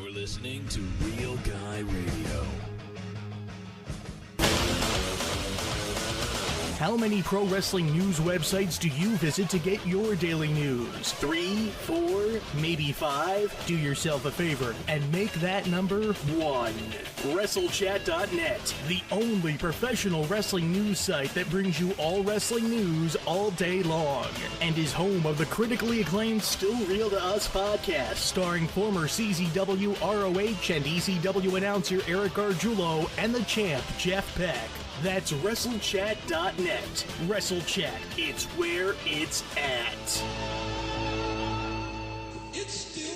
You're listening to Real Guy Radio. How many pro wrestling news websites do you visit to get your daily news? 3, 4, maybe 5? Do yourself a favor and make that number 1. WrestleChat.net, the only professional wrestling news site that brings you all wrestling news all day long, and is home of the critically acclaimed Still Real to Us podcast, starring former CZW, ROH, and ECW announcer Eric Gargiulo and the champ Jeff Peck. That's WrestleChat.net. WrestleChat, it's where it's at. It's still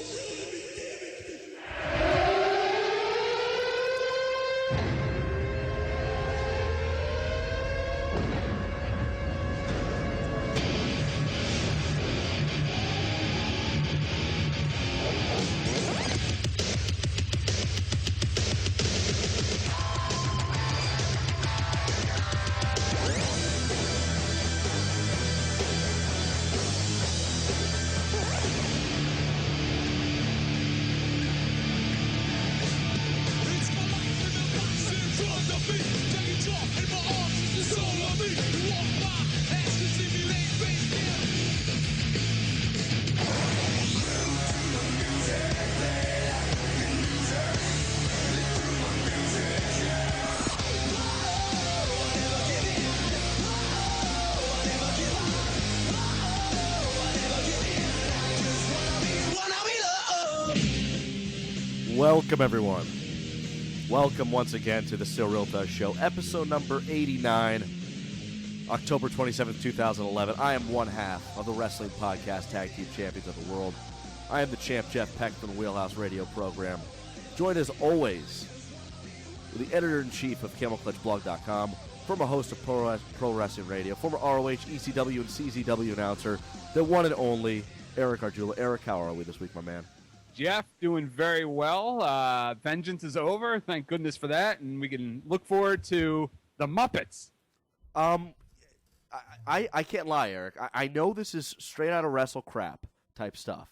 Welcome, everyone. Welcome once again to the Still Real to Us Show, episode number 89, October 27th, 2011. I am one half of the Wrestling Podcast Tag Team Champions of the World. I am the champ, Jeff Peck, from the Wheelhouse Radio program. Joined as always with the editor-in-chief of CamelClutchBlog.com, former host of Pro Wrestling Radio, former ROH, ECW, and CZW announcer, the one and only Eric Gargiulo. Eric, how are we this week, my man? Jeff, doing very well. Vengeance is over. Thank goodness for that. And we can look forward to the Muppets. I can't lie, Eric. I know this is straight out of wrestle crap type stuff,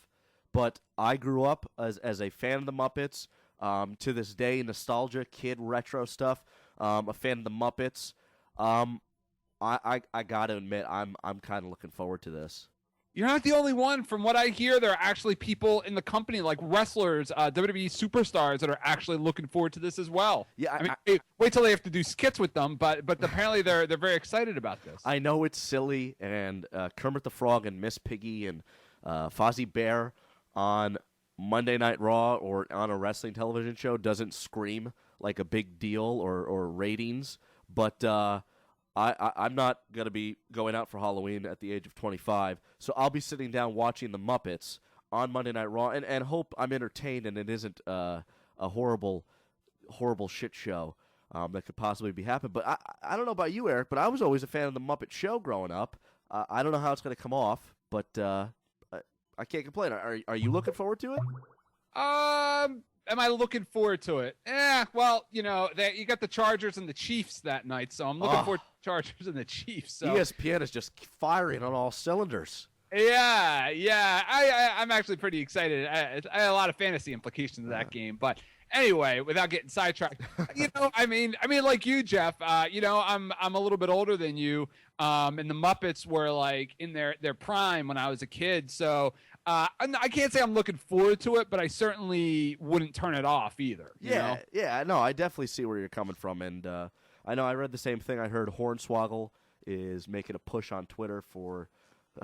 but I grew up as a fan of the Muppets. To this day, nostalgia, kid, retro stuff. A fan of the Muppets. I got to admit, I'm kind of looking forward to this. You're not the only one. From what I hear, there are actually people in the company, like wrestlers, WWE superstars, that are actually looking forward to this as well. Yeah, wait till they have to do skits with them, but apparently they're very excited about this. I know it's silly, and Kermit the Frog and Miss Piggy and Fozzie Bear on Monday Night Raw or on a wrestling television show doesn't scream like a big deal or ratings, but I'm not going to be going out for Halloween at the age of 25, so I'll be sitting down watching the Muppets on Monday Night Raw and hope I'm entertained and it isn't a horrible shit show that could possibly be happening. But I don't know about you, Eric, but I was always a fan of the Muppet Show growing up. I don't know how it's going to come off, but I can't complain. Are you looking forward to it? Am I looking forward to it? Well, you got the Chargers and the Chiefs that night, so I'm looking forward to the Chargers and the Chiefs. So. ESPN is just firing on all cylinders. Yeah. I'm actually pretty excited. I had a lot of fantasy implications of that game, but anyway, without getting sidetracked, I mean, like you, Jeff. I'm a little bit older than you, and the Muppets were like in their prime when I was a kid, so. I can't say I'm looking forward to it, but I certainly wouldn't turn it off either. Yeah, no, I definitely see where you're coming from, and I know I read the same thing. I heard Hornswoggle is making a push on Twitter for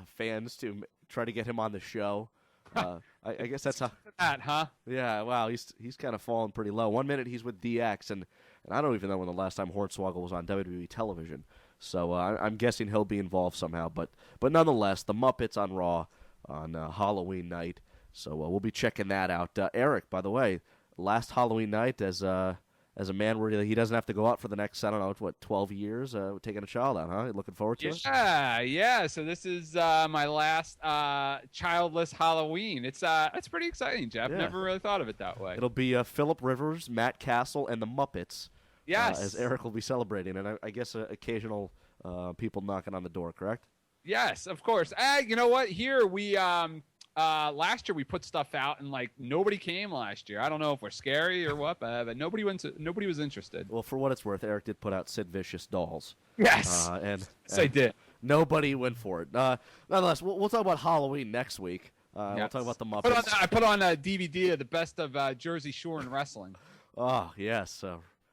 fans to try to get him on the show. I guess that's how. That, huh? Yeah, wow, he's kind of fallen pretty low. 1 minute he's with DX, and I don't even know when the last time Hornswoggle was on WWE television. So I'm guessing he'll be involved somehow. But nonetheless, the Muppets on Raw on Halloween night. So we'll be checking that out. Eric, by the way, last Halloween night as a man where he doesn't have to go out for the next, 12 years, taking a child out, huh? Looking forward to it? Yeah. So this is my last childless Halloween. It's pretty exciting, Jeff. Yeah. Never really thought of it that way. It'll be Phillip Rivers, Matt Castle, and the Muppets. Yes. As Eric will be celebrating, and I guess occasional people knocking on the door, correct? Yes, of course. You know what? Here we last year we put stuff out and like nobody came last year. I don't know if we're scary or what, but nobody was interested. Well, for what it's worth, Eric did put out Sid Vicious Dolls. Yes, and yes, I did. Nobody went for it. Nonetheless, we'll talk about Halloween next week. We'll talk about the Muppets. I put on a DVD of the best of Jersey Shore and wrestling. Oh, yes.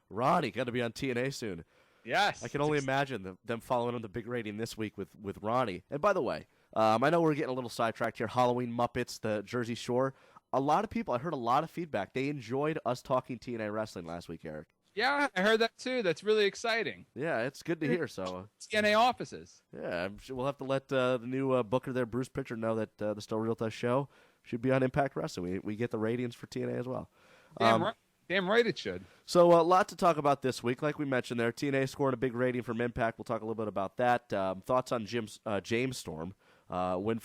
Ronnie, got to be on TNA soon. Yes. I can only imagine them following on the big rating this week with Ronnie. And by the way, I know we're getting a little sidetracked here. Halloween Muppets, the Jersey Shore. A lot of people, I heard a lot of feedback. They enjoyed us talking TNA wrestling last week, Eric. Yeah, I heard that too. That's really exciting. Yeah, it's good to hear. So TNA offices. Yeah, I'm sure we'll have to let the new booker there, Bruce Pritchard, know that the Still Real Tough show should be on Impact Wrestling. We get the ratings for TNA as well. Damn right it should. So a lot to talk about this week. Like we mentioned there, TNA scoring a big rating from Impact. We'll talk a little bit about that. Thoughts on James Storm. When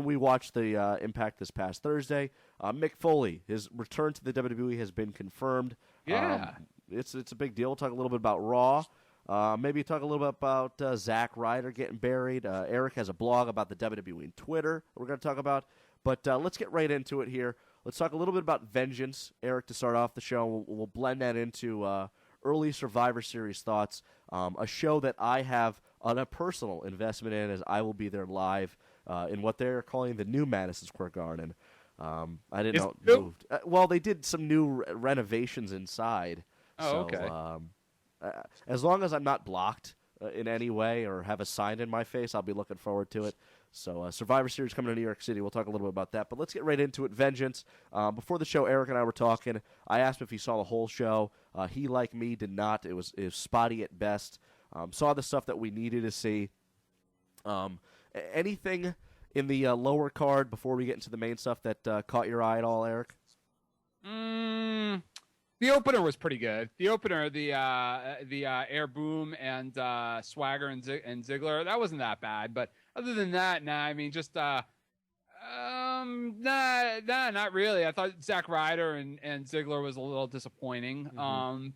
we watched the Impact this past Thursday. Mick Foley, his return to the WWE has been confirmed. Yeah. It's a big deal. We'll talk a little bit about Raw. Maybe talk a little bit about Zack Ryder getting buried. Eric has a blog about the WWE and Twitter we're going to talk about. But let's get right into it here. Let's talk a little bit about Vengeance, Eric, to start off the show. We'll blend that into early Survivor Series thoughts, a show that I have a personal investment in, as I will be there live in what they're calling the new Madison Square Garden. I didn't know it moved. Well, they did some new renovations inside. Oh, so, okay. As long as I'm not blocked in any way or have a sign in my face, I'll be looking forward to it. So Survivor Series coming to New York City. We'll talk a little bit about that. But let's get right into it. Vengeance. Before the show, Eric and I were talking. I asked him if he saw the whole show. He, like me, did not. It was spotty at best. Saw the stuff that we needed to see. Anything in the lower card before we get into the main stuff that caught your eye at all, Eric? The opener was pretty good. The opener, the Air Boom and Swagger and Ziggler, that wasn't that bad. But other than that, nah. I mean, just not really. I thought Zack Ryder and Ziggler was a little disappointing.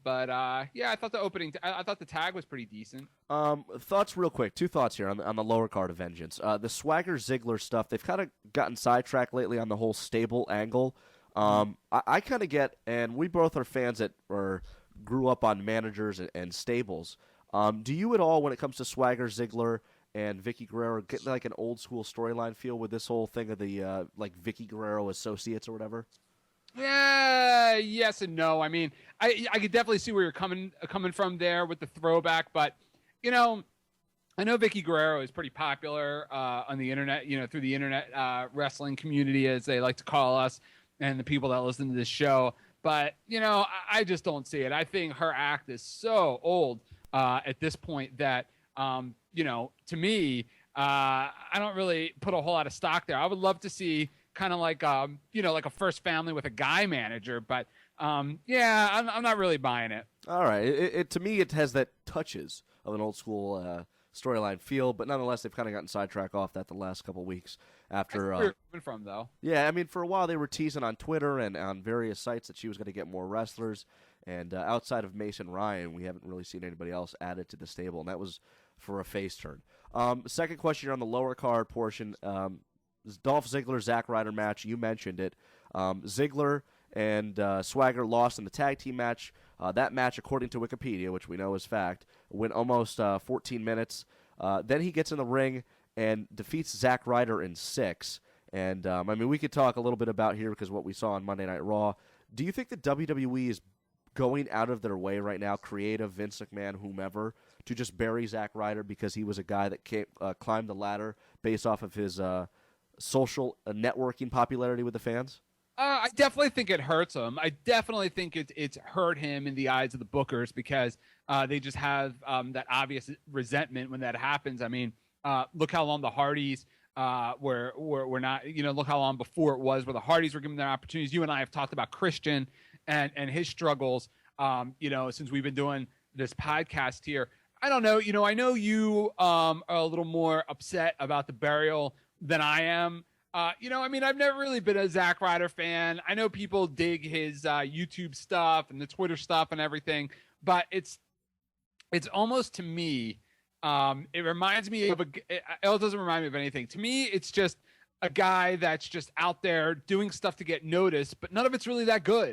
But yeah, I thought the opening. I thought the tag was pretty decent. Thoughts real quick. Two thoughts here on the lower card of Vengeance. The Swagger Ziggler stuff. They've kind of gotten sidetracked lately on the whole stable angle. I kind of get, and we both are fans that grew up on managers and stables. Do you at all, when it comes to Swagger, Ziggler, and Vicky Guerrero, get like an old school storyline feel with this whole thing of the like Vicky Guerrero associates or whatever? Yeah, yes and no. I mean, I could definitely see where you're coming from there with the throwback, but you know, I know Vicky Guerrero is pretty popular on the internet, through the internet wrestling community, as they like to call us, and the people that listen to this show. But, I just don't see it. I think her act is so old at this point that, to me, I don't really put a whole lot of stock there. I would love to see kind of like, like a First Family with a guy manager. But, yeah, I'm not really buying it. All right. To me, it has that touches of an old school storyline feel, but nonetheless, they've kind of gotten sidetracked off that the last couple of weeks after. That's where you're coming from, though. Yeah, I mean, for a while they were teasing on Twitter and on various sites that she was going to get more wrestlers, and outside of Mason Ryan, we haven't really seen anybody else added to the stable, and that was for a face turn. Second question here on the lower card portion, Dolph Ziggler Zack Ryder match. You mentioned it. Ziggler and Swagger lost in the tag team match. That match, according to Wikipedia, which we know is fact, went almost 14 minutes. Then he gets in the ring and defeats Zack Ryder in 6. And, I mean, we could talk a little bit about here because what we saw on Monday Night Raw. Do you think the WWE is going out of their way right now, creative, Vince McMahon, whomever, to just bury Zack Ryder because he was a guy that climbed the ladder based off of his social networking popularity with the fans? I definitely think it hurts him. I definitely think it's hurt him in the eyes of the bookers because they just have that obvious resentment when that happens. I mean, look how long the Hardys were not, look how long before it was where the Hardys were given their opportunities. You and I have talked about Christian and his struggles, since we've been doing this podcast here. I don't know. I know you are a little more upset about the burial than I am. I mean, I've never really been a Zack Ryder fan. I know people dig his YouTube stuff and the Twitter stuff and everything, but it's almost, to me, it reminds me of it doesn't remind me of anything. To me, it's just a guy that's just out there doing stuff to get noticed, but none of it's really that good.